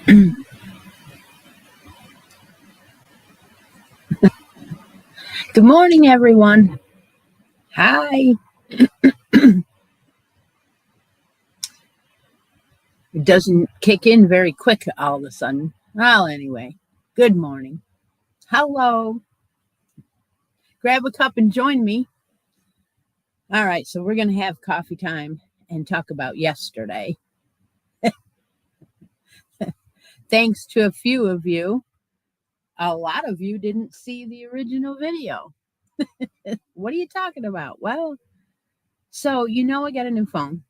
Good morning, everyone. Hi. It doesn't kick in very quick all of a sudden. Well, anyway, good morning. Hello. Grab a cup and join me. All right, so we're going to have coffee time and talk about yesterday. Thanks to a few of you, a lot of you didn't see the original video. What are you talking about? Well, so I got a new phone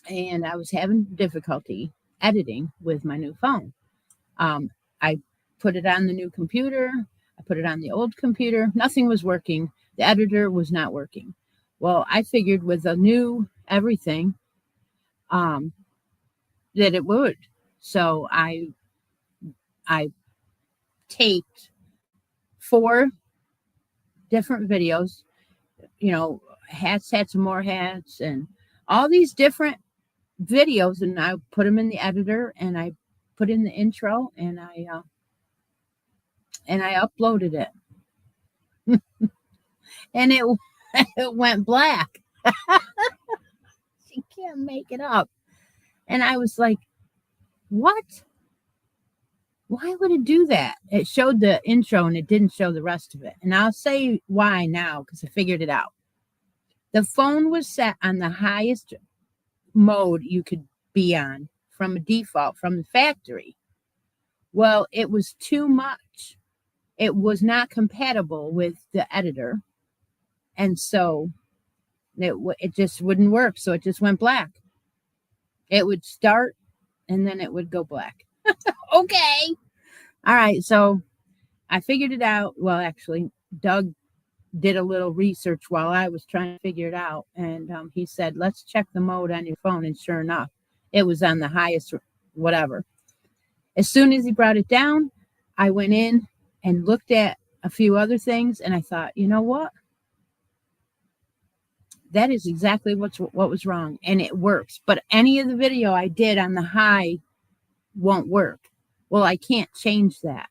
and I was having difficulty editing with my new phone. I put it on the new computer. I put it on the old computer. Nothing was working. The editor was not working. Well, I figured with a new everything that it would. So I taped 4 different videos, hats, and more hats, and all these different videos, and I put them in the editor, and I put in the intro, and I uploaded it, and it it went black. You can't make it up. And I was like, what? Why would it do that? It showed the intro and it didn't show the rest of it. And I'll say why now, because I figured it out. The phone was set on the highest mode you could be on from a default from the factory. Well, it was too much. It was not compatible with the editor. And so it just wouldn't work. So it just went black. It would start and then it would go black. Okay. All right. So I figured it out. Well, actually, Doug did a little research while I was trying to figure it out. And he said, let's check the mode on your phone. And sure enough, it was on the highest whatever. As soon as he brought it down, I went in and looked at a few other things. And I thought, you know what? That is exactly what was wrong. And it works. But any of the video I did on the high won't work. Well, I can't change that.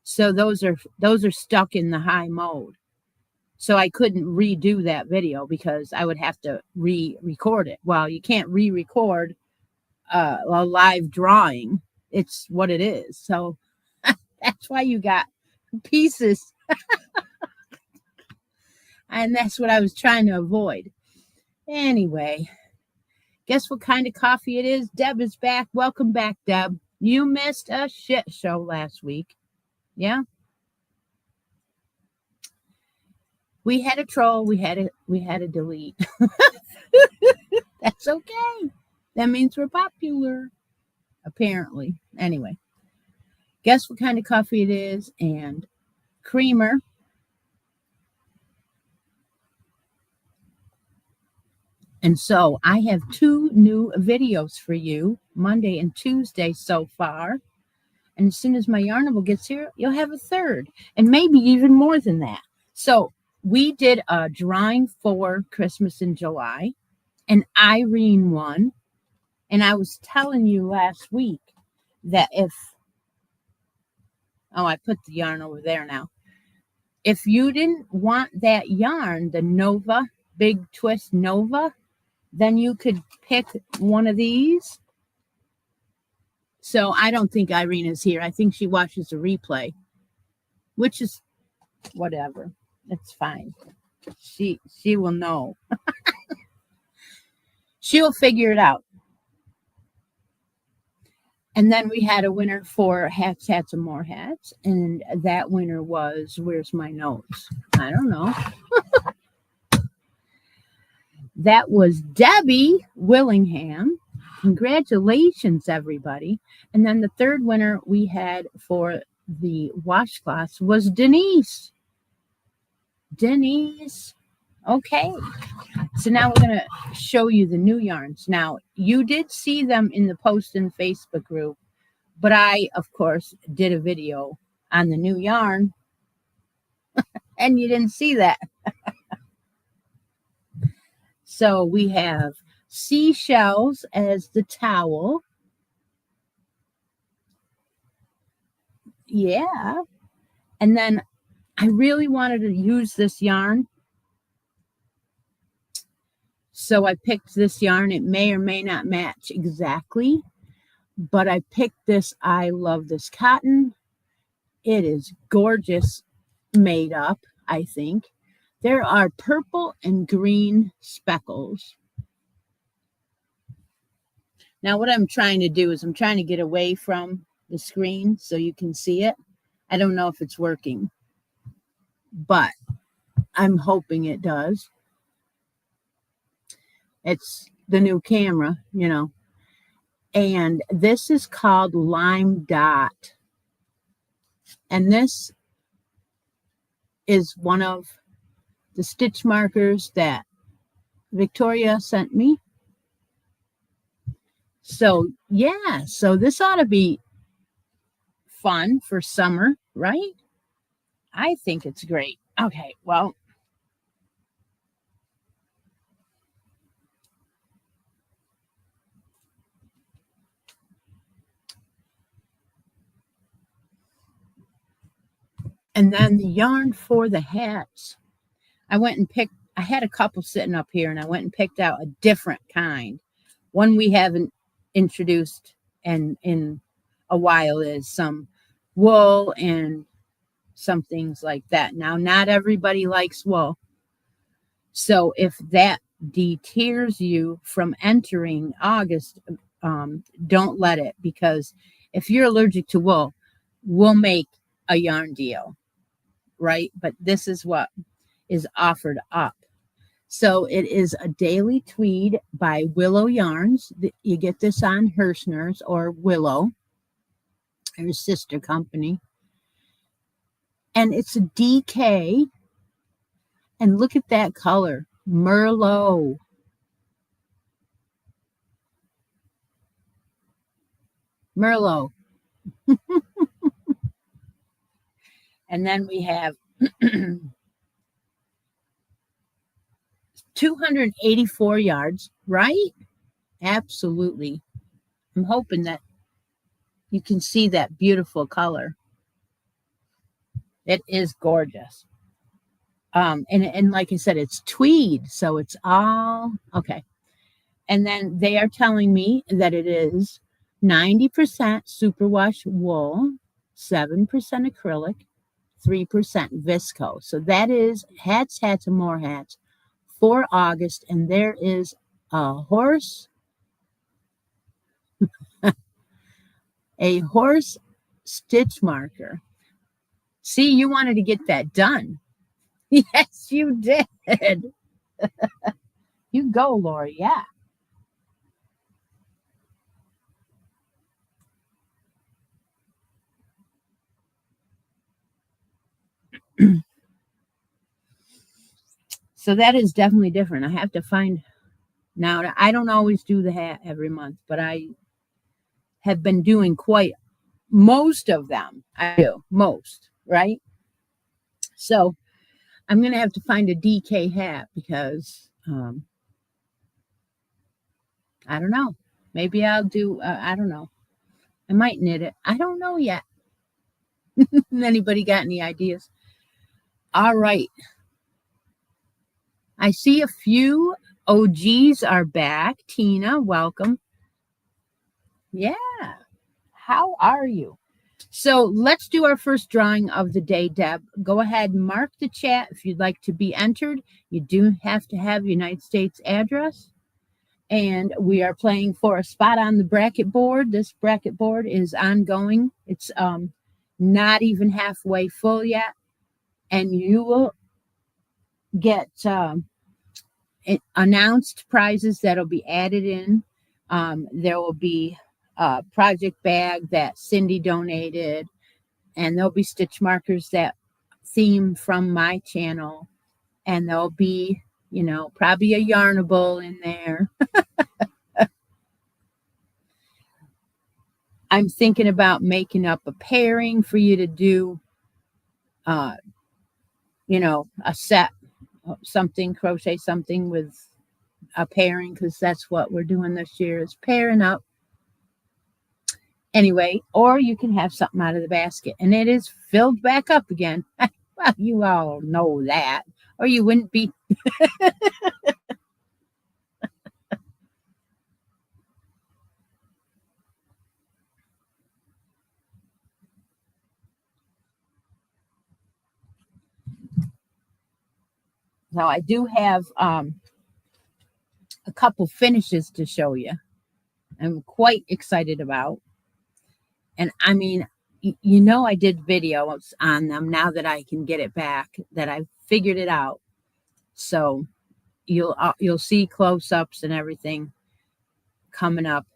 So those are stuck in the high mode. So I couldn't redo that video because I would have to re-record it. Well, you can't re-record a live drawing. It's what it is. So that's why you got pieces. And that's what I was trying to avoid. Anyway, guess what kind of coffee it is? Deb is back. Welcome back, Deb. You missed a shit show last week. Yeah? We had a troll. We had a delete. That's okay. That means we're popular. Apparently. Anyway. Guess what kind of coffee it is? And creamer. And so I have 2 new videos for you, Monday and Tuesday so far. And as soon as my Yarnable gets here, you'll have a 3rd, and maybe even more than that. So we did a drawing for Christmas in July, and Irene won. And I was telling you last week that I put the yarn over there now. If you didn't want that yarn, the Nova, Big Twist Nova, then you could pick one of these. So I don't think Irene is here. I think she watches the replay, which is whatever. It's fine. She will know. She'll figure it out. And then we had a winner for hats, and more hats. And that winner was, where's my notes? I don't know. That was Debbie Willingham. Congratulations, everybody. And then the 3rd winner we had for the washcloths was Denise. Okay. So now we're going to show you the new yarns. Now, you did see them in the post in the Facebook group, but I, of course, did a video on the new yarn, and you didn't see that. So we have seashells as the towel. yeah. And then I really wanted to use this yarn. So I picked this yarn. It may or may not match exactly, but I picked this. I love this cotton. It is gorgeous made up, I think. There are purple and green speckles. Now, what I'm trying to do is I'm trying to get away from the screen so you can see it. I don't know if it's working, but I'm hoping it does. It's the new camera, you know. And this is called Lime Dot. And this is one of the stitch markers that Victoria sent me. So, yeah, so this ought to be fun for summer, right? I think it's great. Okay, well, and then the yarn for the hats. I had a couple sitting up here and I went and picked out a different kind. One we haven't introduced and in a while is some wool and some things like that. Now, not everybody likes wool. So if that deters you from entering August, don't let it, because if you're allergic to wool, we'll make a yarn deal, right? But this is what is offered up. So it is a daily tweed by Willow Yarns. You get this on Hirschner's or Willow, her sister company. And it's a DK. And look at that color, Merlot. Merlot. And then we have 284 yards, right? Absolutely. I'm hoping that you can see that beautiful color. It is gorgeous. And like I said, it's tweed, so it's all okay. And then they are telling me that it is 90% superwash wool, 7% acrylic, 3% visco. So that is hats, and more hats for August. And there is a horse stitch marker. See, you wanted to get that done. Yes, you did. You go, Lori. Yeah. So that is definitely different. I have to find now. I don't always do the hat every month, but I have been doing quite most of them. I do most, right? So I'm going to have to find a DK hat because I don't know. Maybe I'll do, I don't know. I might knit it. I don't know yet. Anybody got any ideas? All right. I see a few OGs are back. Tina, welcome. Yeah. How are you? So let's do our first drawing of the day, Deb. Go ahead and mark the chat if you'd like to be entered. You do have to have United States address. And we are playing for a spot on the bracket board. This bracket board is ongoing. It's not even halfway full yet. And you will get announced prizes that'll be added in. There will be a project bag that Cindy donated, and there'll be stitch markers that theme from my channel, and there'll be, you know, probably a yarnable in there. I'm thinking about making up a pairing for you to do, you know, a set, something, crochet something with a pairing, because that's what we're doing this year is pairing up. Anyway, or you can have something out of the basket and it is filled back up again. Well, you all know that, or you wouldn't be. So I do have a couple finishes to show you. I'm quite excited about. And I mean, I did videos on them now that I can get it back, that I figured it out. So you'll see close-ups and everything coming up.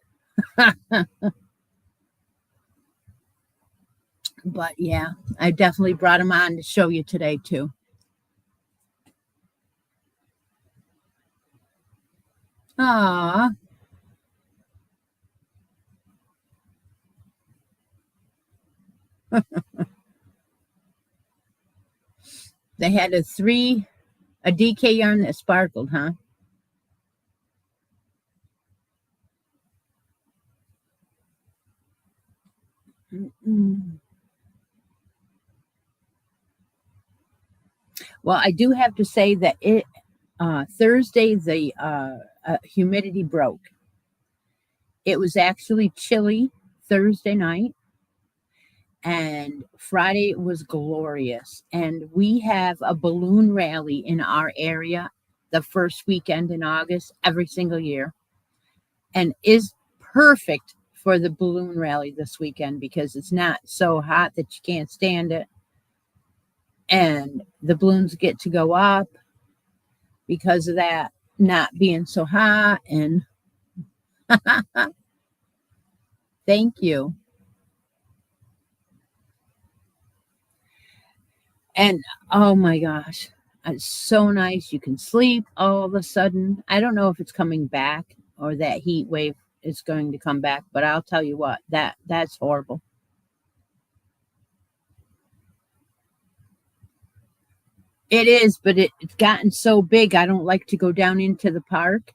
But yeah, I definitely brought them on to show you today too. Ah, they had a DK yarn that sparkled, huh? Mm-mm. Well, I do have to say that it Thursday the humidity broke. It was actually chilly Thursday night, and Friday was glorious. And we have a balloon rally in our area the first weekend in August every single year, and is perfect for the balloon rally this weekend because it's not so hot that you can't stand it, and the balloons get to go up because of that not being so hot. And thank you. And oh my gosh, it's so nice. You can sleep all of a sudden. I don't know if it's coming back or that heat wave is going to come back, but I'll tell you what, that's horrible. It is, but it's gotten so big. I don't like to go down into the park.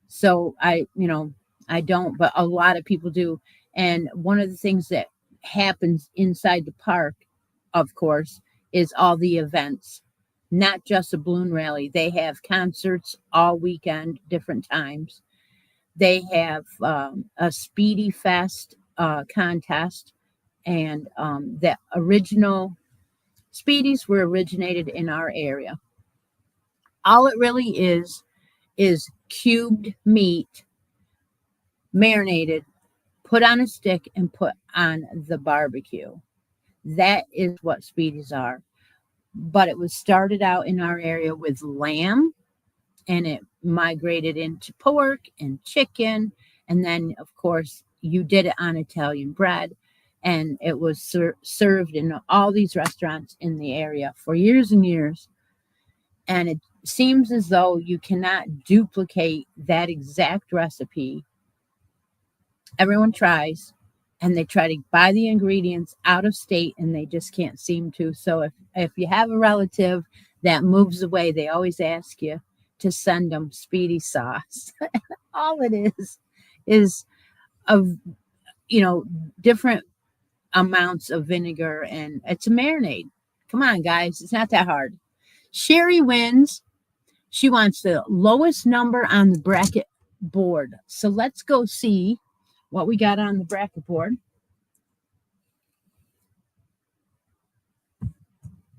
So I don't, but a lot of people do. And one of the things that happens inside the park, of course, is all the events, not just a balloon rally. They have concerts all weekend, different times. They have a Speedy Fest contest, and the original Speedies were originated in our area. All it really is cubed meat, marinated, put on a stick, and put on the barbecue. That is what Speedies are. But it was started out in our area with lamb, and it migrated into pork and chicken. And then, of course, you did it on Italian bread. And it was served in all these restaurants in the area for years and years. And it seems as though you cannot duplicate that exact recipe. Everyone tries, and they try to buy the ingredients out of state, and they just can't seem to. So if you have a relative that moves away, they always ask you to send them Speedy sauce. All it is of different amounts of vinegar, and it's a marinade. Come on, guys, it's not that hard. Sherry wins. She wants the lowest number on the bracket board. So let's go see what we got on the bracket board.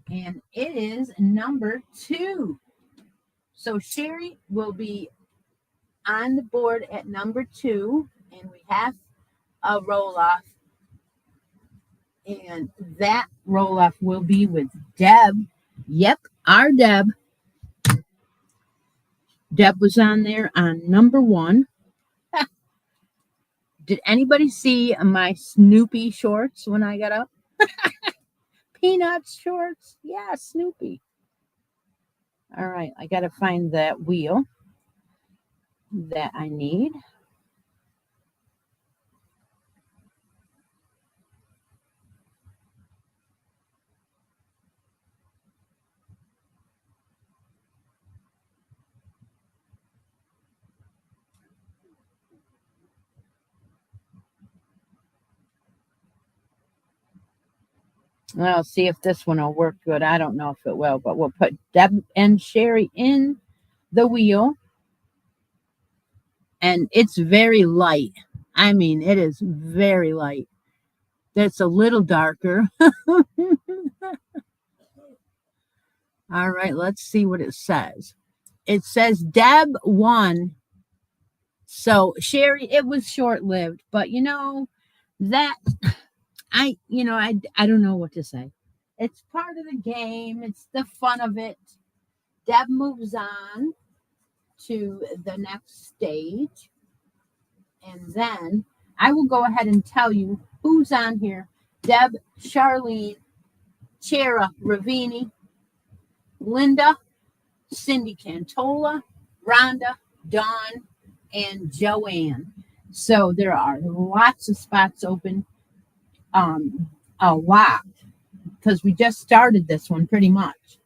And it is number 2. So Sherry will be on the board at number 2, and we have a roll off. And that roll off will be with Deb. Yep, our Deb. Deb was on there on number 1. Did anybody see my Snoopy shorts when I got up? Peanuts shorts? Yeah, Snoopy. All right, I got to find that wheel that I need. Well, see if this one will work good. I don't know if it will, but we'll put Deb and Sherry in the wheel, and it's very light. I mean, it is very light. That's a little darker. All right, let's see what it says. It says Deb won. So, Sherry, it was short lived, but that I don't know what to say. It's part of the game, it's the fun of it. Deb moves on to the next stage, and then I will go ahead and tell you who's on here. Deb, Charlene, Chera Ravini, Linda, Cindy Cantola, Rhonda, Dawn, and Joanne. So there are lots of spots open. A lot, because we just started this one pretty much.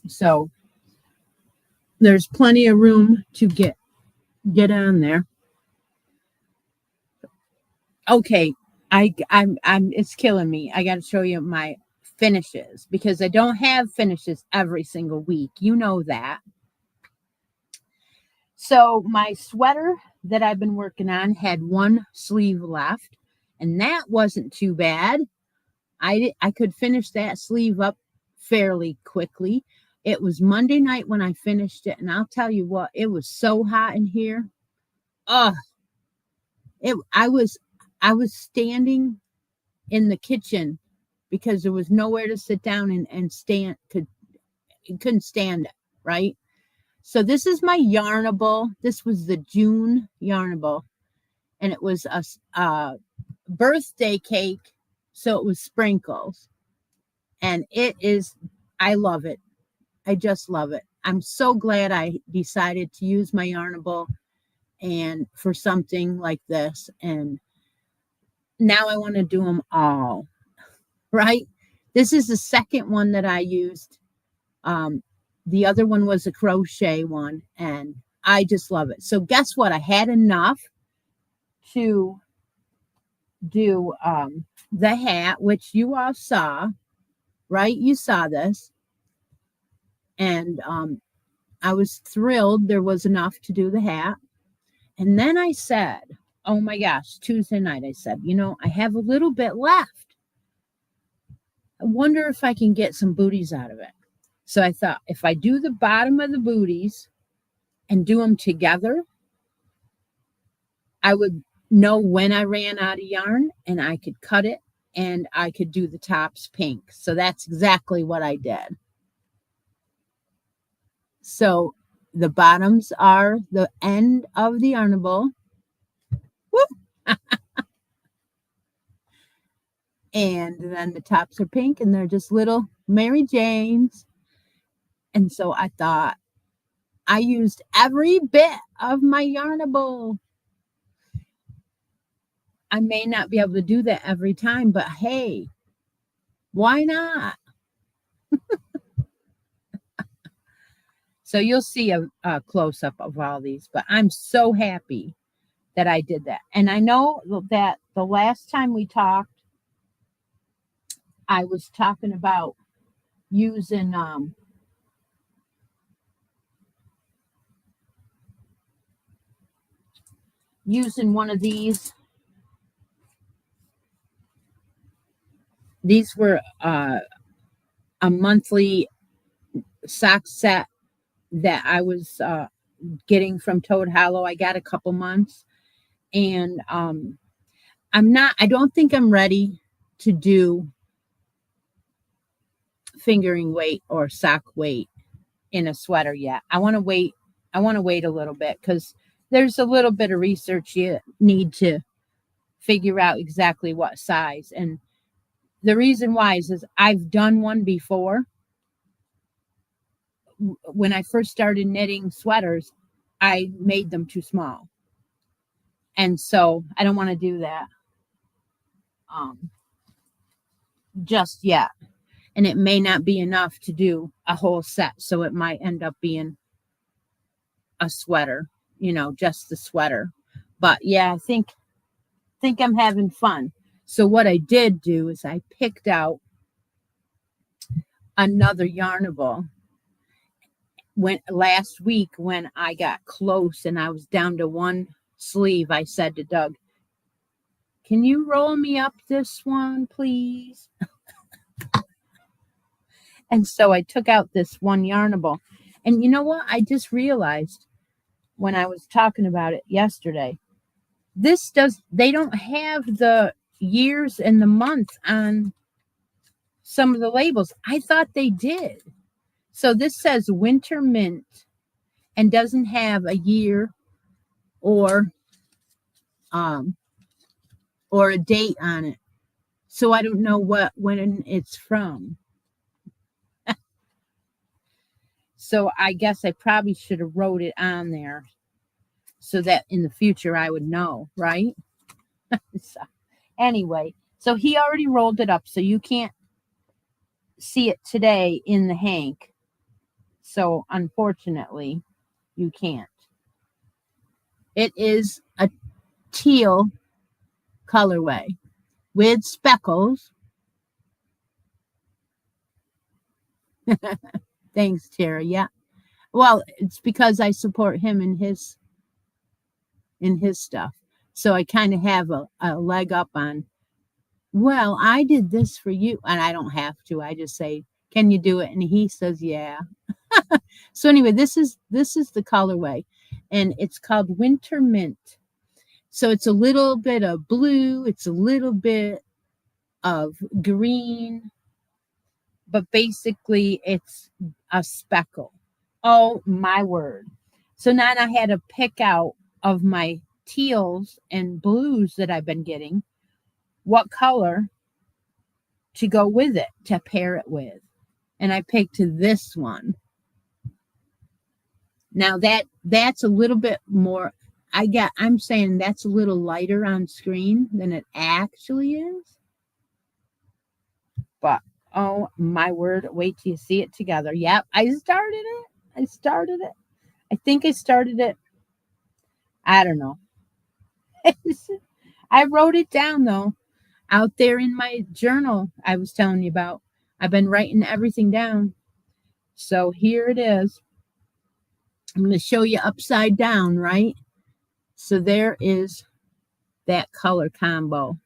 So there's plenty of room to get on there. Okay, I'm it's killing me. I got to show you my finishes because I don't have finishes every single week. You know that. So my sweater that I've been working on had one sleeve left, and that wasn't too bad. I could finish that sleeve up fairly quickly. It was Monday night when I finished it, and I'll tell you what, it was so hot in here. Oh, I was standing in the kitchen because there was nowhere to sit down and stand. Couldn't stand it, right? So this is my Yarnable. This was the June Yarnable, and it was a birthday cake, so it was sprinkles, and I love it. I just love it. I'm so glad I decided to use my Yarnable and for something like this, and now I want to do them all, right? This is the second one that I used. The other one was a crochet one, and I just love it. So guess what? I had enough to do the hat, which you all saw, right? You saw this. And I was thrilled there was enough to do the hat. And then I said, oh my gosh, Tuesday night, I said, I have a little bit left. I wonder if I can get some booties out of it. So I thought if I do the bottom of the booties and do them together, I would know when I ran out of yarn and I could cut it and I could do the tops pink. So that's exactly what I did. So the bottoms are the end of the Yarnable. And then the tops are pink and they're just little Mary Janes. And so I thought I used every bit of my Yarnable. I may not be able to do that every time, but hey, why not? So you'll see a close-up of all these, but I'm so happy that I did that. And I know that the last time we talked, I was talking about using one of these. These were a monthly sock set that I was getting from Toad Hollow. I got a couple months, and I don't think I'm ready to do fingering weight or sock weight in a sweater yet. I want to wait a little bit because there's a little bit of research you need to figure out exactly what size. And the reason why is I've done one before. When I first started knitting sweaters, I made them too small. And so I don't want to do that just yet. And it may not be enough to do a whole set. So it might end up being a sweater, just the sweater. But yeah, I think I'm having fun. So what I did do is I picked out another yarnable. When last week when I got close and I was down to one sleeve, I said to Doug, "Can you roll me up this one, please?" And so I took out this one yarnable. And you know what? I just realized when I was talking about it yesterday, they don't have the years and the months on some of the labels. I thought they did. So this says winter mint and doesn't have a year or um or a date on it. So I don't know when it's from. So I guess I probably should have wrote it on there so that in the future I would know, right? So anyway, so he already rolled it up, so you can't see it today in the hank. So unfortunately, you can't. It is a teal colorway with speckles. Thanks, Tara. Yeah. Well, it's because I support him in his stuff. So I kind of have a leg up on, well, I did this for you. And I don't have to. I just say, can you do it? And he says, yeah. So anyway, this is the colorway. And it's called Winter Mint. So it's a little bit of blue, it's a little bit of green, but basically it's a speckle. Oh my word. So now I had to pick out of my teals and blues that I've been getting what color to go with it, to pair it with. And I picked this one. Now that's a little bit more, I'm saying that's a little lighter on screen than it actually is. But oh my word, wait till you see it together. Yep, I started it. I think I started it. I don't know. I wrote it down though, out there in my journal I was telling you about. I've been writing everything down. So here it is. I'm going to show you upside down, right? So there is that color combo.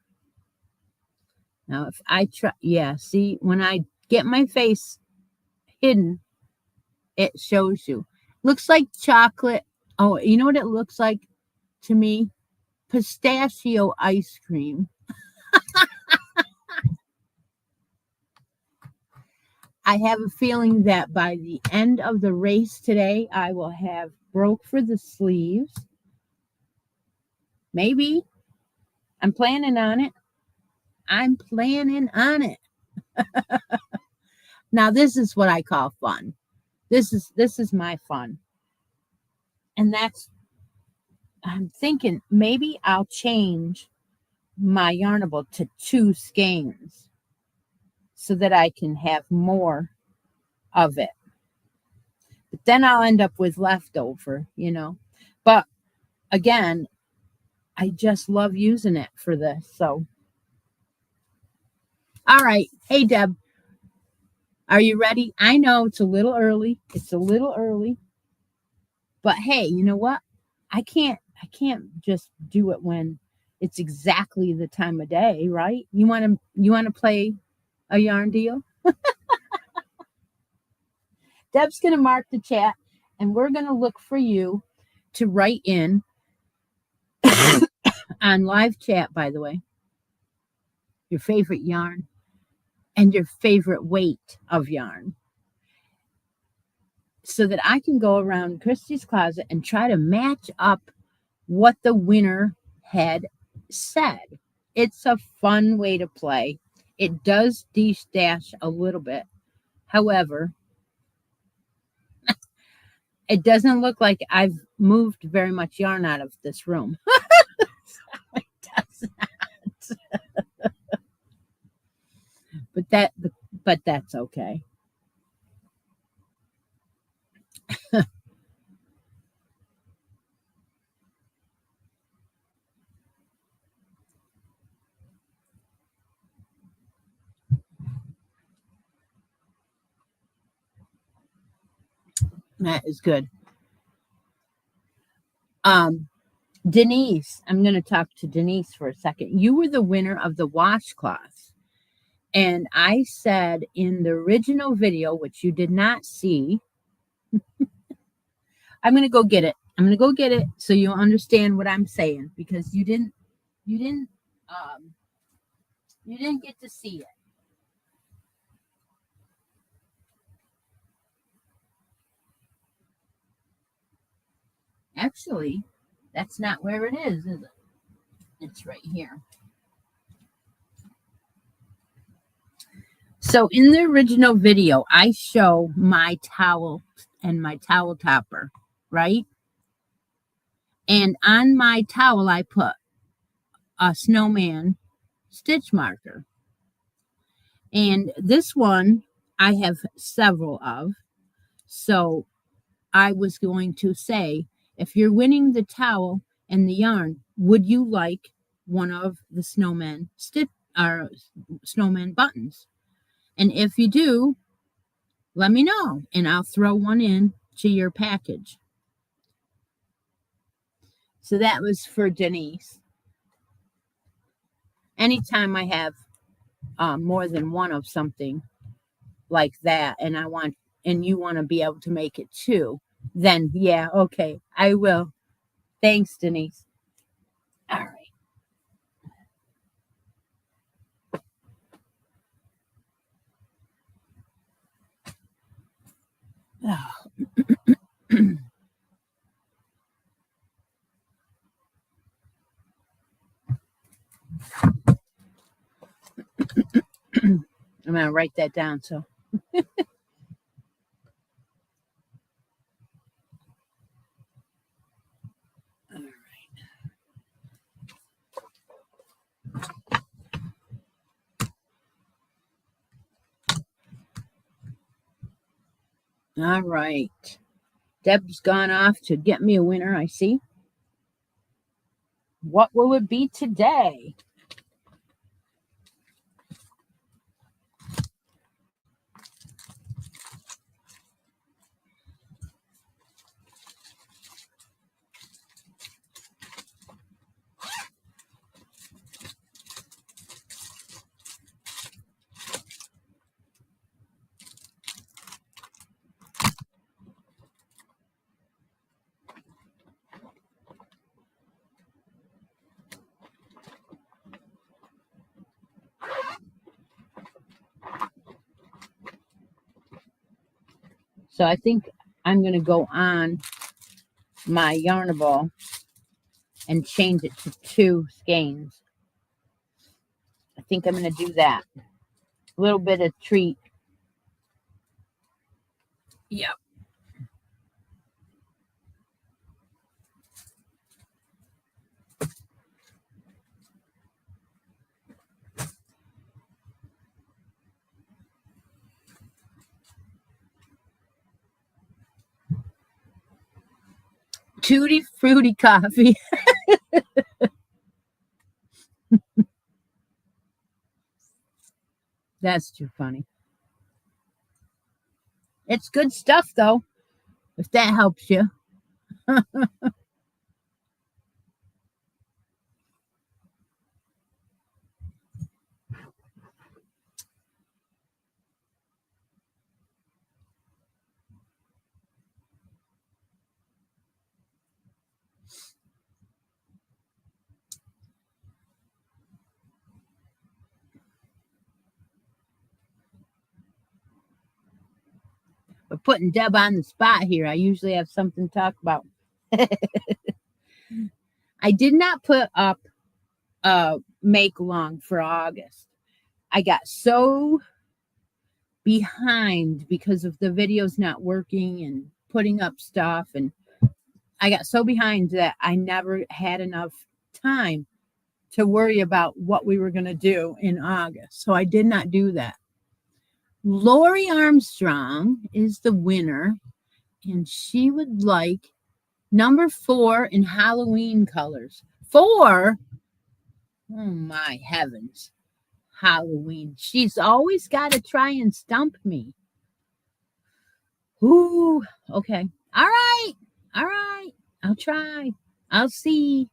Now, if I try, yeah, see, when I get my face hidden, it shows you. Looks like chocolate. Oh, you know what it looks like to me? Pistachio ice cream. I have a feeling that by the end of the race today, I will have broke for the sleeves. Maybe. I'm planning on it. I'm planning on it. Now, this is what I call fun. This is my fun. And I'm thinking maybe I'll change my yarnable to 2 skeins so that I can have more of it. But then I'll end up with leftover, But again, I just love using it for this. So, all right. Hey, Deb, are you ready? I know it's a little early. But hey, you know what? I can't just do it when it's exactly the time of day, right? You want to play a yarn deal? Deb's going to mark the chat and we're going to look for you to write in on live chat, by the way, your favorite yarn and your favorite weight of yarn so that I can go around Christi's closet and try to match up what the winner had said. It's a fun way to play. It does dash a little bit. However, it doesn't look like I've moved very much yarn out of this room. It does not. but that's okay. That is good. Denise, I'm going to talk to Denise for a second. You were the winner of the washcloths. And I said in the original video, which you did not see, I'm going to go get it. I'm going to go get it so you'll understand what I'm saying, because you didn't um, get to see it. Actually, that's not where it is it? It's right here. So in the original video, I show my towel and my towel topper, right? And on my towel, I put a snowman stitch marker. And this one, I have several of. So I was going to say, if you're winning the towel and the yarn, would you like one of the snowman snowman buttons? And if you do, let me know and I'll throw one in to your package. So that was for Denise. Anytime I have more than one of something like that, and you want to be able to make it too, then yeah, okay, I will. Thanks, Denise. All right. Oh. I'm going to write that down. So, all right. Deb's gone off to get me a winner, I see. What will it be today? So I think I'm going to go on my Yarnable and change it to 2 skeins. I think I'm going to do that. A little bit of treat. Yep. Tutti Frutti coffee. That's too funny. It's good stuff, though, if that helps you. We're putting Deb on the spot here. I usually have something to talk about. I did not put up a make long for August. I got so behind because of the videos not working and putting up stuff, and I got so behind that I never had enough time to worry about what we were going to do in August. So I did not do that. Lori Armstrong is the winner, and she would like number 4 in Halloween colors. 4? Oh my heavens. Halloween. She's always got to try and stump me. Ooh, okay. All right. All right. I'll try. I'll see.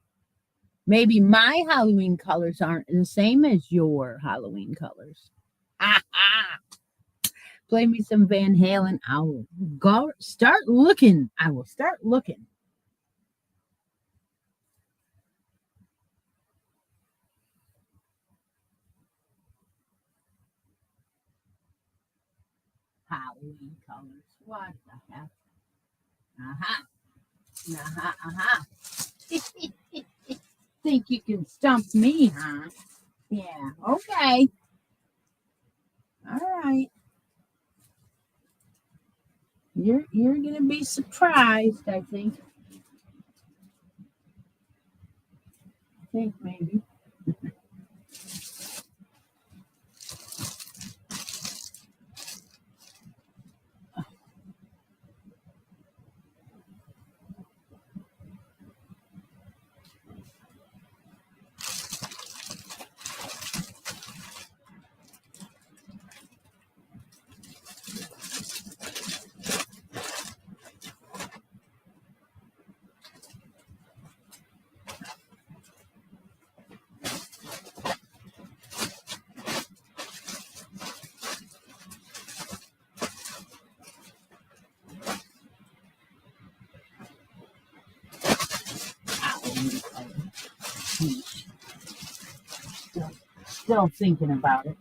Maybe my Halloween colors aren't the same as your Halloween colors. Ha ha. Play me some Van Halen. I will go start looking. I will start looking. Halloween colors. What the heck? Aha. Aha. Aha. Think you can stump me, huh? Yeah. Okay. All right. You're gonna be surprised, I think. I think maybe. Halloween colors. Still thinking about it.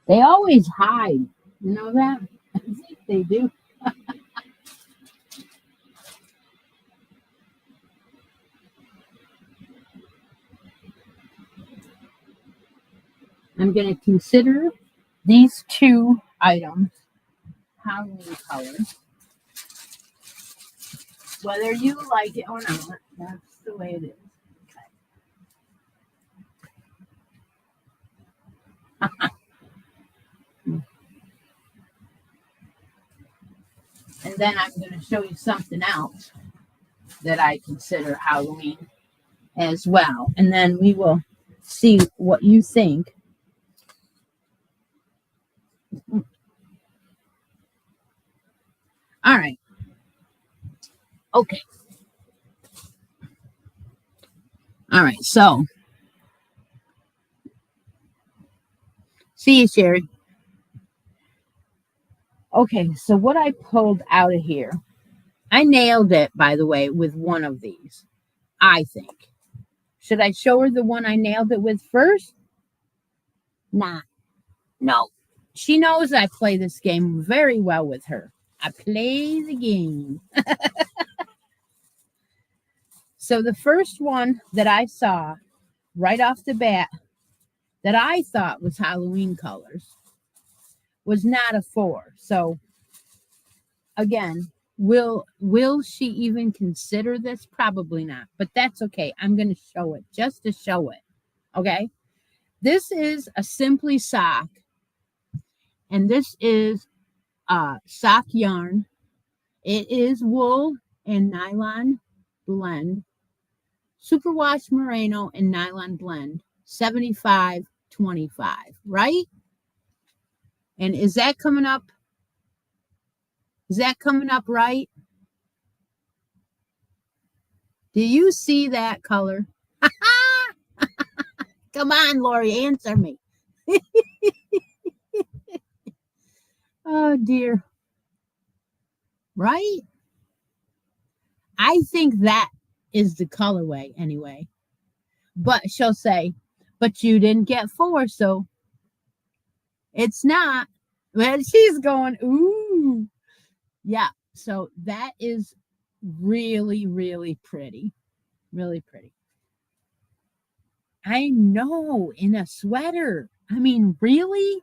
They always hide. You know that? I think they do. I'm going to consider these two items Halloween colors, whether you like it or not. That's the way it is. And then I'm going to show you something else that I consider Halloween as well. And then we will see what you think. All right. Okay. All right. So, see you, Sherry. Okay. So, what I pulled out of here, I nailed it, by the way, with one of these, I think. Should I show her the one I nailed it with first? Nah. No. She knows I play this game very well with her. I play the game. So the first one that I saw right off the bat that I thought was Halloween colors was not a 4. So again, will she even consider this? Probably not. But that's okay. I'm going to show it just to show it. Okay? This is a Simply sock, and this is sock yarn. It is wool and nylon blend, superwash merino and nylon blend, 75-25, right? And is that coming up? Is that coming up right? Do you see that color? Come on, Lori, answer me. Oh dear. Right? I think that is the colorway anyway. But she'll say, but you didn't get 4, so it's not. But she's going, ooh. Yeah. So that is really, really pretty. Really pretty. I know, in a sweater. I mean, really?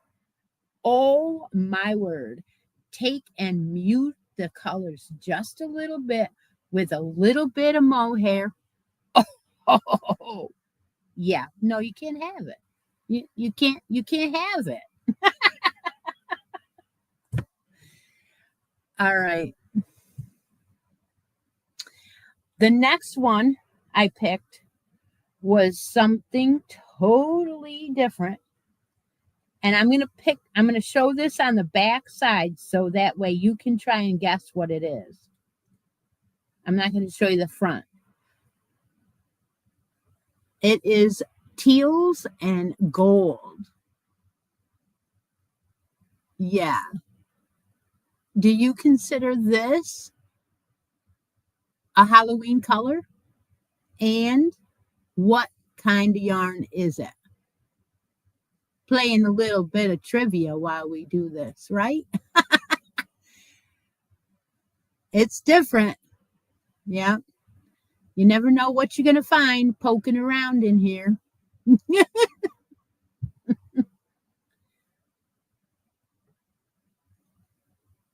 Oh my word. Take and mute the colors just a little bit with a little bit of mohair. Oh, yeah. No, you can't have it. You can't have it. All right. The next one I picked was something totally different. And I'm going to show this on the back side so that way you can try and guess what it is. I'm not going to show you the front. It is teals and gold. Yeah. Do you consider this a Halloween color? And what kind of yarn is it? Playing a little bit of trivia while we do this, right? It's different. Yeah. You never know what you're going to find poking around in here.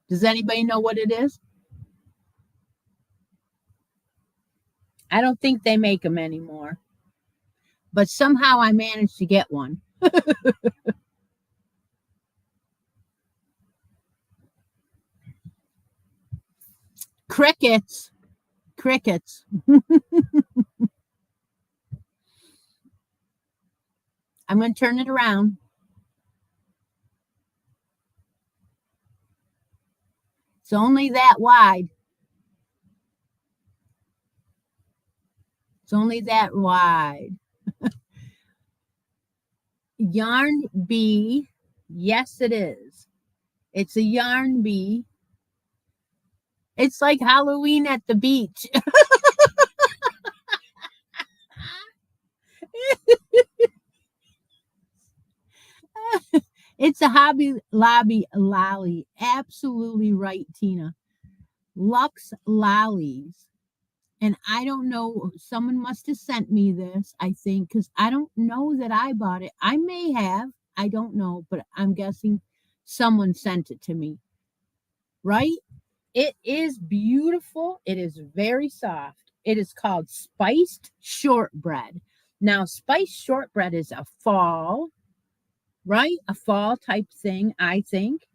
Does anybody know what it is? I don't think they make them anymore. But somehow I managed to get one. Crickets. Crickets. I'm going to turn it around. It's only that wide. It's only that wide. Yarn bee. Yes, it is. It's a yarn bee. It's like Halloween at the beach. It's a Hobby Lobby lolly. Absolutely right, Tina. Lux lollies. And I don't know, someone must have sent me this, I think, because I don't know that I bought it. I may have, I don't know, but I'm guessing someone sent it to me. Right? It is beautiful. It is very soft. It is called spiced shortbread. Now, spiced shortbread is a fall, right? A fall type thing, I think.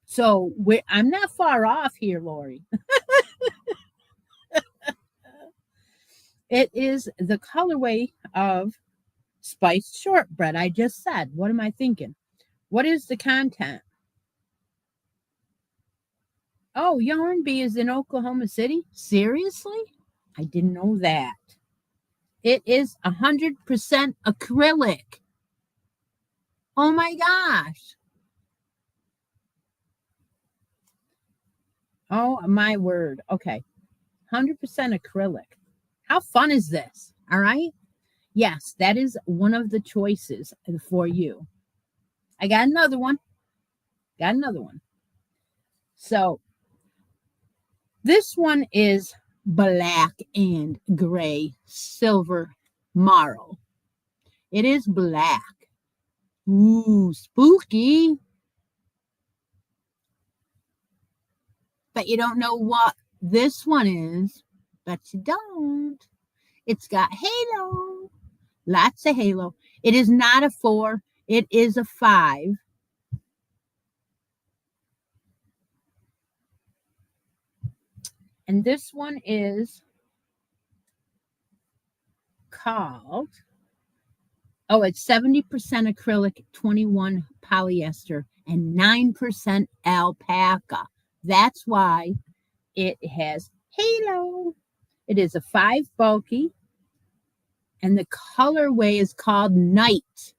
So I'm not far off here, Lori. It is the colorway of spiced shortbread. I just said, what am I thinking? What is the content? Oh, Yarn Bee is in Oklahoma City? Seriously? I didn't know that. It is 100% acrylic. Oh my gosh. Oh my word. Okay. 100% acrylic. How fun is this? All right. Yes, that is one of the choices for you. I got another one. So this one is black and gray silver marl. It is black. Ooh, spooky. But you don't know what this one is. But you don't. It's got halo. Lots of halo. It is not a 4. It is a 5. And this one is called, oh, it's 70% acrylic, 21 polyester, and 9% alpaca. That's why it has halo. It is a 5 bulky, and the colorway is called Night.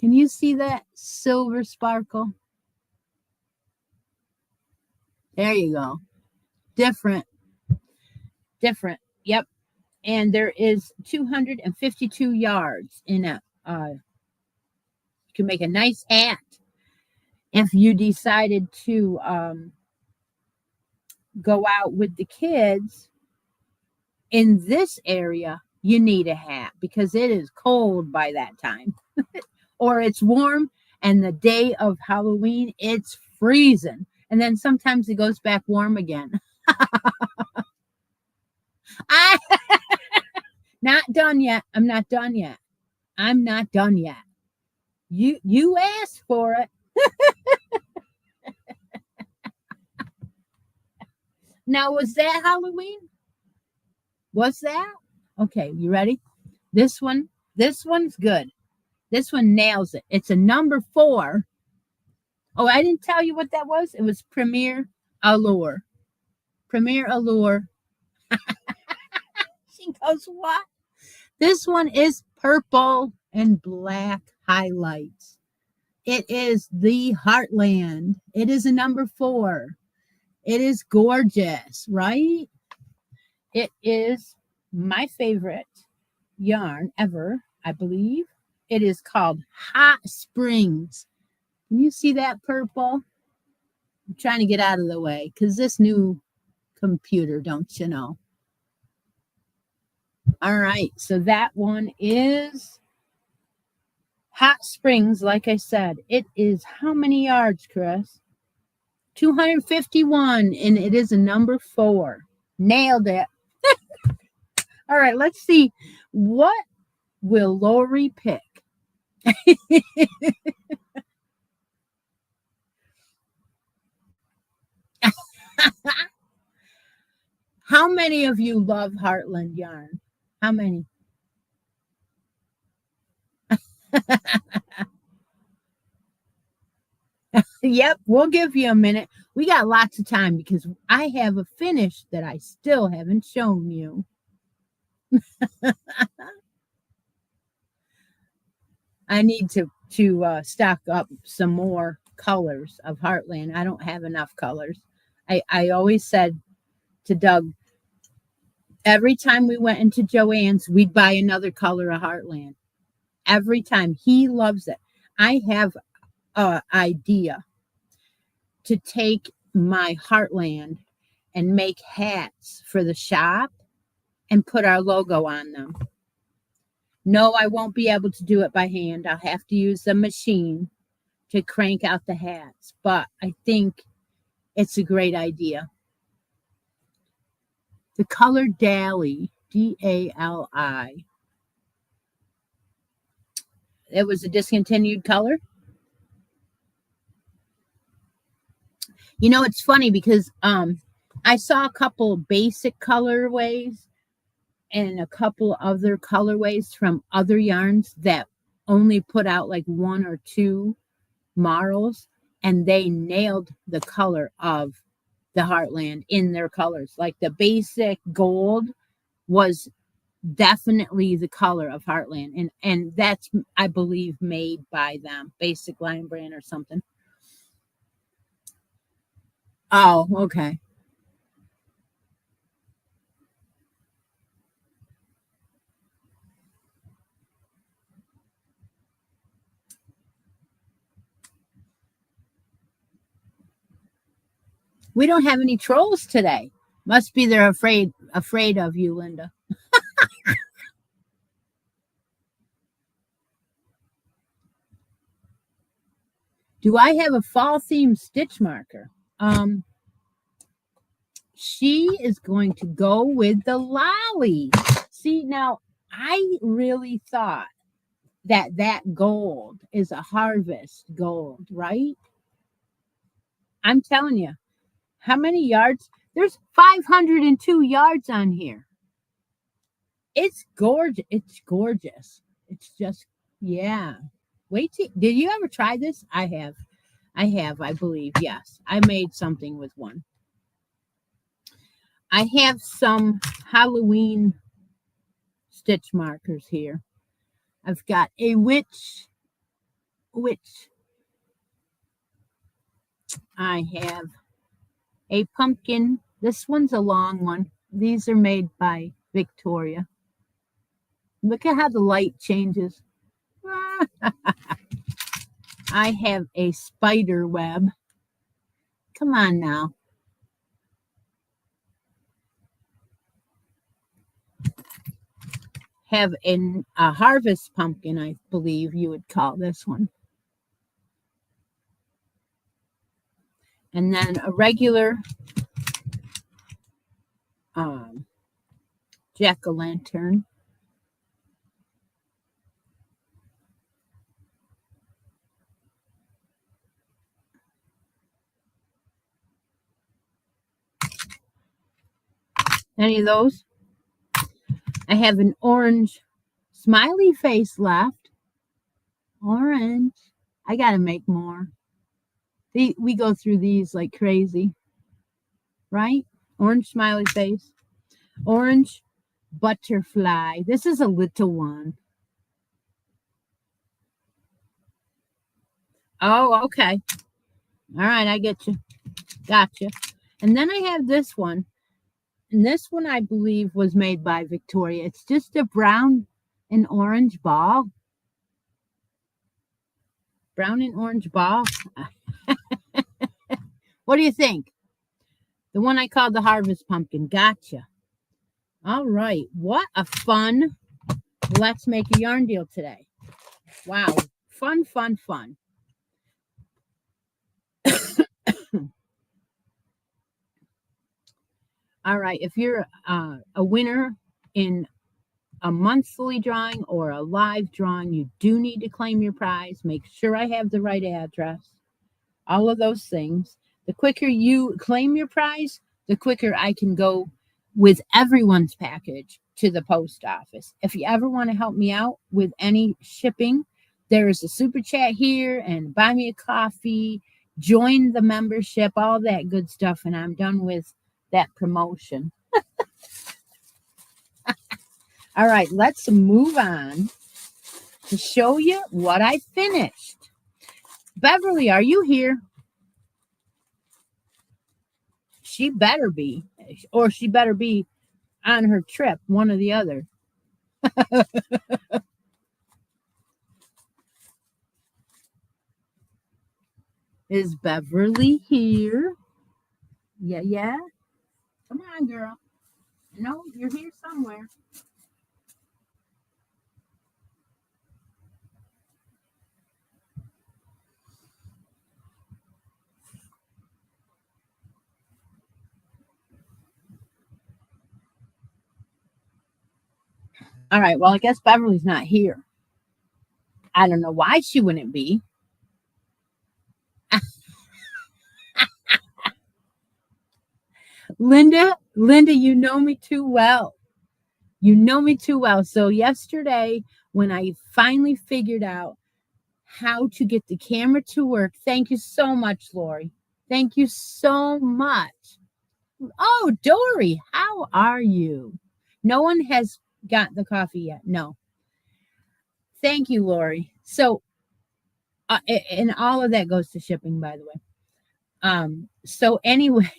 Can you see that silver sparkle? There you go. Different. different. Yep. And there is 252 yards in it. You can make a nice hat if you decided to go out with the kids in this area. You need a hat because it is cold by that time, or it's warm, and the day of Halloween it's freezing, and then sometimes it goes back warm again. I not done yet. I'm not done yet. I'm not done yet. You asked for it. Now, was that Halloween? Was that? Okay, you ready? This one's good. This one nails it. It's a number 4. Oh, I didn't tell you what that was. It was Premier Allure. Premier Allure. She goes, what? This one is purple and black highlights. It is the Heartland. It is a number 4. It is gorgeous, right? It is my favorite yarn ever, I believe. It is called Hot Springs. Can you see that purple? I'm trying to get out of the way because this new computer, don't you know? All right, so that one is Hot Springs. Like I said, it is how many yards, Chris? 251, and it is a number 4. Nailed it. All right, let's see. What will Lori pick? How many of you love Heartland yarn? How many? Yep, we'll give you a minute. We got lots of time because I have a finish that I still haven't shown you. I need to stock up some more colors of Heartland. I don't have enough colors. I always said to Doug, every time we went into Joann's, we'd buy another color of Heartland. Every time. He loves it. I have an idea to take my Heartland and make hats for the shop and put our logo on them. No, I won't be able to do it by hand. I'll have to use the machine to crank out the hats, but I think it's a great idea. The color Dali, D-A-L-I. It was a discontinued color. You know, it's funny because I saw a couple basic colorways and a couple other colorways from other yarns that only put out like 1 or 2 models, and they nailed the color of the Heartland in their colors. Like the basic gold was definitely the color of Heartland, and that's, I believe, made by them, Basic Line Brand or something. Oh, okay. We don't have any trolls today. Must be they're afraid of you, Linda. Do I have a fall theme stitch marker? She is going to go with the lolly. See, now I really thought that gold is a harvest gold, right? I'm telling you, how many yards? There's 502 yards on here. It's gorgeous. It's gorgeous. It's just, yeah. Wait till, did you ever try this? I have. I believe. Yes. I made something with one. I have some Halloween stitch markers here. I've got a witch. I have a pumpkin. This one's a long one. These are made by Victoria. Look at how the light changes. I have a spider web. Come on now. Have a harvest pumpkin, I believe you would call this one. And then a regular jack-o'-lantern. Any of those? I have an orange smiley face left. Orange. I got to make more. We go through these like crazy. Right? Orange smiley face. Orange butterfly. This is a little one. Oh, okay. All right, I get you. Gotcha. And then I have this one. And this one, I believe, was made by Victoria. It's just a brown and orange ball. Brown and orange ball. What do you think? The one I called the harvest pumpkin. Gotcha. All right. What a fun Let's Make a Yarn Deal today. Wow. Fun, fun, fun. All right. If you're a winner in a monthly drawing or a live drawing, you do need to claim your prize. Make sure I have the right address. All of those things. The quicker you claim your prize, the quicker I can go with everyone's package to the post office. If you ever want to help me out with any shipping, there is a super chat here and buy me a coffee, join the membership, all that good stuff. And I'm done with that promotion. All right, let's move on to show you what I finished. Beverly, are you here? She better be, or she better be on her trip, one or the other. Is Beverly here? Yeah. Come on, girl. No, you're here somewhere. All right, well, I guess Beverly's not here. I don't know why she wouldn't be. Linda, you know me too well. You know me too well. So yesterday, when I finally figured out how to get the camera to work, thank you so much, Lori. Thank you so much. Oh, Dory, how are you? No one has got the coffee yet. No. Thank you, Lori. So, and all of that goes to shipping, by the way. So anyway,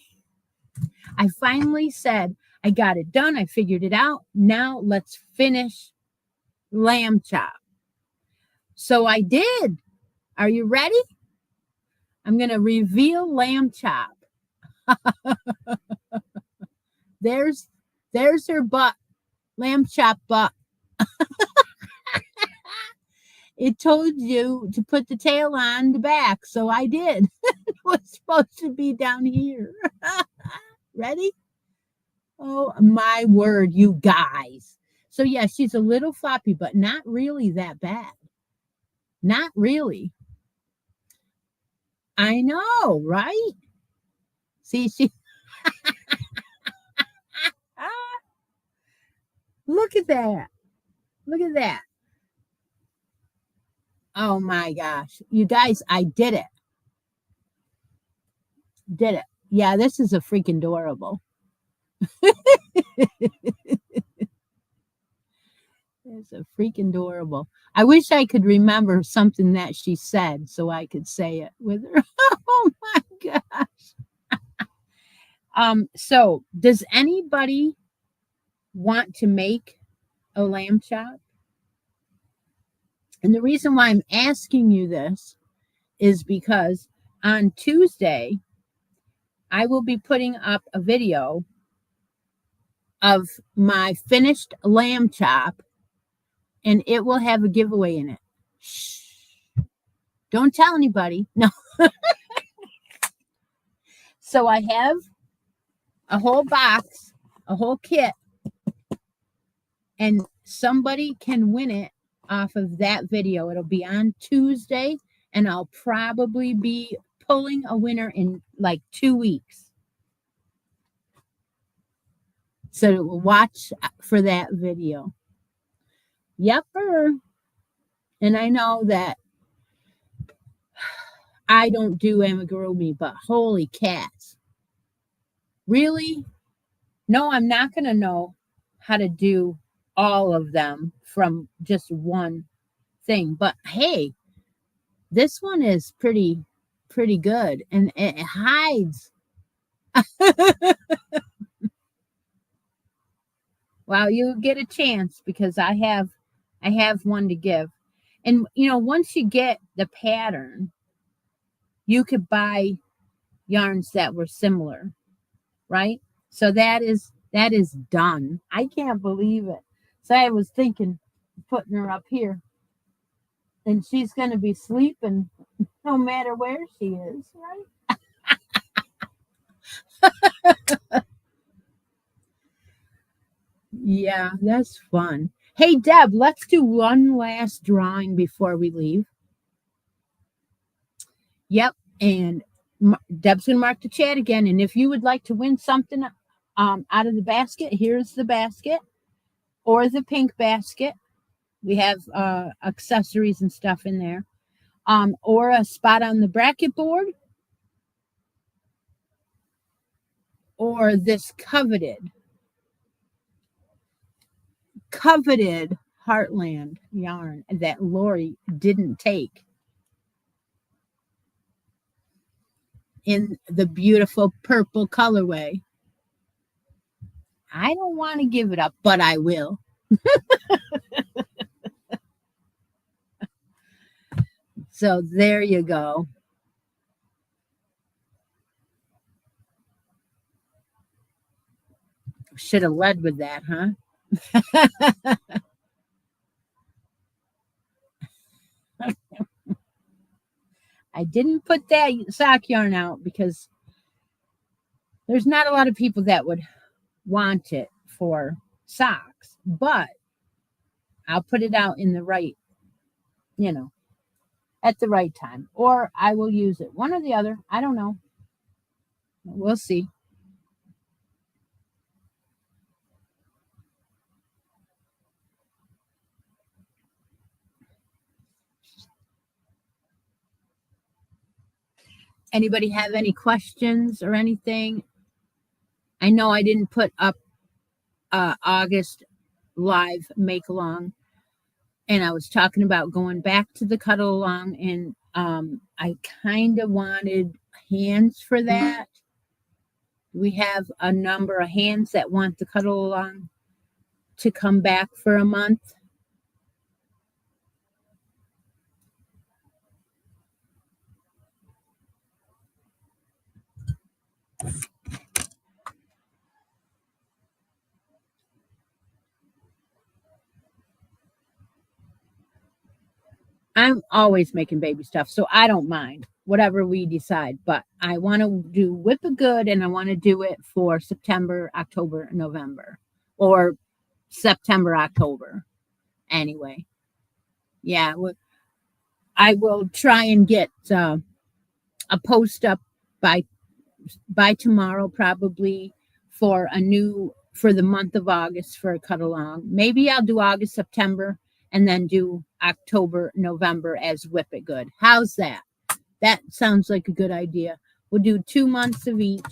I finally said, I got it done. I figured it out. Now let's finish lamb chop. So I did. Are you ready? I'm going to reveal lamb chop. There's her butt. Lamb chop butt. It told you to put the tail on the back, so I did. It was supposed to be down here. Ready? Oh, my word, you guys. So, yeah, she's a little floppy, but not really that bad. Not really. I know, right? See, she... Look at that. Look at that. Oh, my gosh. You guys, I did it. Did it. Yeah, this is a freaking adorable. It's a freaking adorable. I wish I could remember something that she said so I could say it with her. Oh my gosh. So does anybody want to make a lamb chop. And the reason why I'm asking you this is because on Tuesday, I will be putting up a video of my finished lamb chop, and it will have a giveaway in it. Shh. Don't tell anybody. No. So I have a whole box, a whole kit, and somebody can win it off of that video. It'll be on Tuesday, and I'll probably be pulling a winner in like 2 weeks. So watch for that video. Yepper. And I know that I don't do amigurumi, but holy cats. Really? No, I'm not going to know how to do all of them from just one thing. But hey, this one is pretty good, and it hides. Well, you get a chance because I have one to give. And once you get the pattern, you could buy yarns that were similar, right? So that is done. I can't believe it. So I was thinking putting her up here, and she's going to be sleeping no matter where she is, right? Yeah, that's fun. Hey, Deb, let's do one last drawing before we leave. Yep, and Deb's going to mark the chat again. And if you would like to win something out of the basket, here's the basket or the pink basket. We have accessories and stuff in there. Or a spot on the bracket board. Or this coveted Heartland yarn that Lori didn't take in the beautiful purple colorway. I don't want to give it up, but I will. So there you go. Should have led with that, huh? I didn't put that sock yarn out because there's not a lot of people that would want it for socks, but I'll put it out in the right, at the right time, or I will use it. One or the other. I don't know. We'll see. Anybody have any questions or anything? I know I didn't put up August live make along, and I was talking about going back to the cuddle along, and I kind of wanted hands for that. We have a number of hands that want the cuddle along to come back for a month. I'm always making baby stuff, so I don't mind whatever we decide. But I want to do Whip It Good, and I want to do it for September, October, November, or September, October. Anyway, yeah, I will try and get a post up by tomorrow, probably for the month of August for a cut along. Maybe I'll do August, September, and then do October, November as Whip It Good. How's that? That sounds like a good idea. We'll do 2 months of each.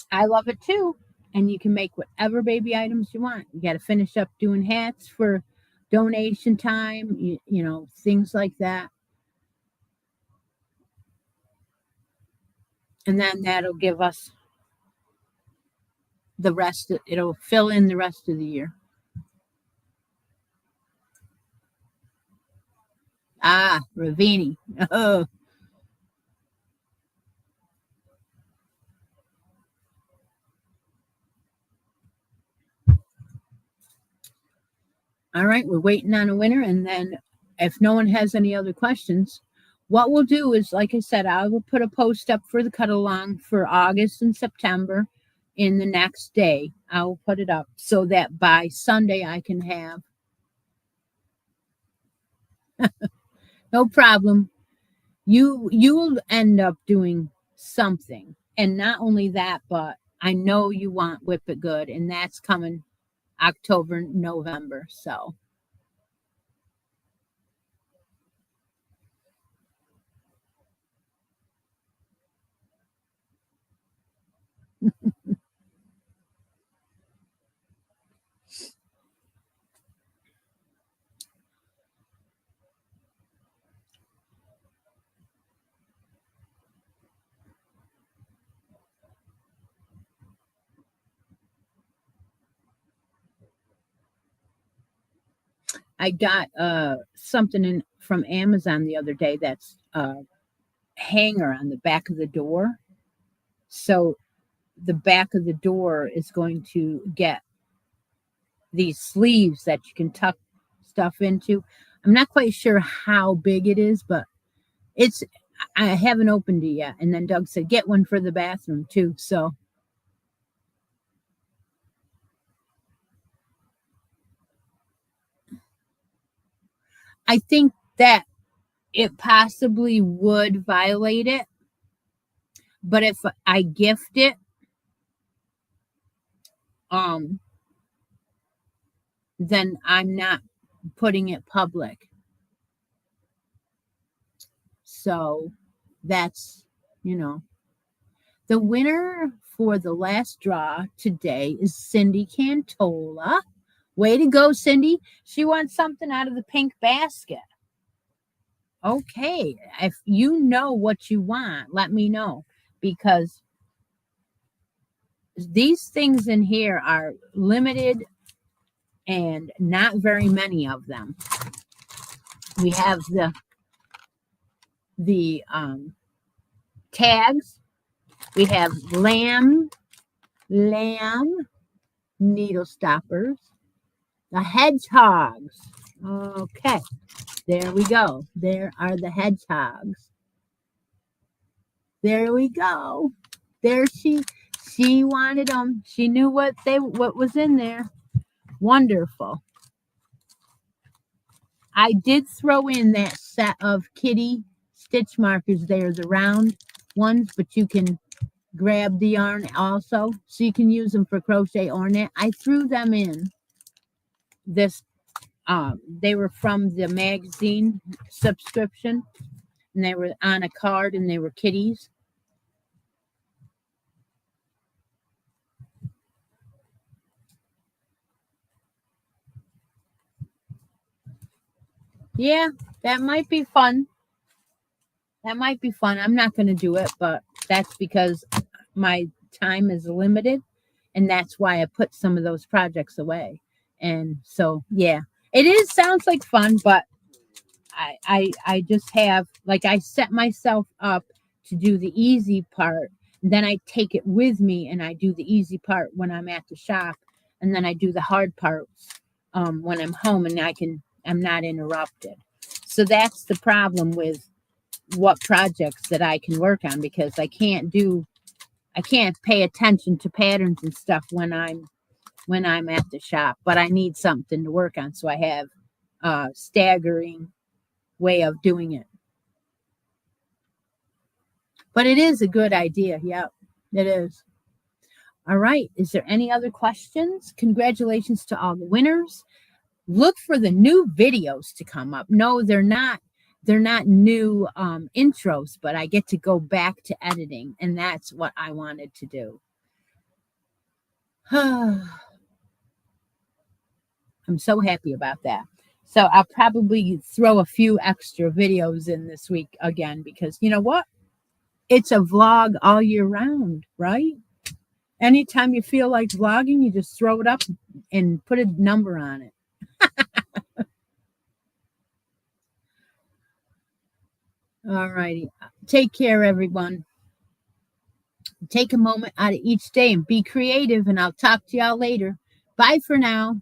I love it too. And you can make whatever baby items you want. You got to finish up doing hats for donation time, you know, things like that. And then that'll give us the rest. It'll fill in the rest of the year. Ah, Ravini. Oh, all right. We're waiting on a winner. And then if no one has any other questions, what we'll do is, like I said, I will put a post up for the cut along for August and September in the next day. I will put it up so that by Sunday I can have no problem. You'll end up doing something. And not only that, but I know you want Whip It Good, and that's coming October, November. So I got something in from Amazon the other day that's a hanger on the back of the door. So the back of the door is going to get these sleeves that you can tuck stuff into. I'm not quite sure how big it is, but it's I haven't opened it yet. And then Doug said, get one for the bathroom too. So I think that it possibly would violate it. But if I gift it, um, then I'm not putting it public. So that's, you know, the winner for the last draw today is Cindy Cantola. Way to go, Cindy. She wants something out of the pink basket. Okay. If you know what you want, let me know because these things in here are limited and not very many of them. We have the tags. We have lamb needle stoppers, the hedgehogs. Okay, there we go. There are the hedgehogs. There we go. There she wanted them. She knew what was in there. Wonderful. I did throw in that set of kitty stitch markers there, the round ones, but you can grab the yarn also, so you can use them for crochet or knit. I threw them in this. They were from the magazine subscription, and they were on a card, and they were kitties. Yeah, that might be fun. That might be fun. I'm not going to do it, but that's because my time is limited, and that's why I put some of those projects away. And so, yeah, it is sounds like fun, but I just have like I set myself up to do the easy part, and then I take it with me and I do the easy part when I'm at the shop, and then I do the hard parts when I'm home, and I'm not interrupted. So that's the problem with what projects that I can work on because I can't pay attention to patterns and stuff when I'm at the shop, but I need something to work on, so I have a staggering way of doing it. But it is a good idea. Yep, it is. All right. Is there any other questions? Congratulations to all the winners. Look for the new videos to come up. No, they're not. They're not new intros, but I get to go back to editing, and that's what I wanted to do. I'm so happy about that. So I'll probably throw a few extra videos in this week again because you know what? it's a vlog all year round, right? Anytime you feel like vlogging, you just throw it up and put a number on it. All righty. Take care, everyone. Take a moment out of each day and be creative, and I'll talk to y'all later. Bye for now.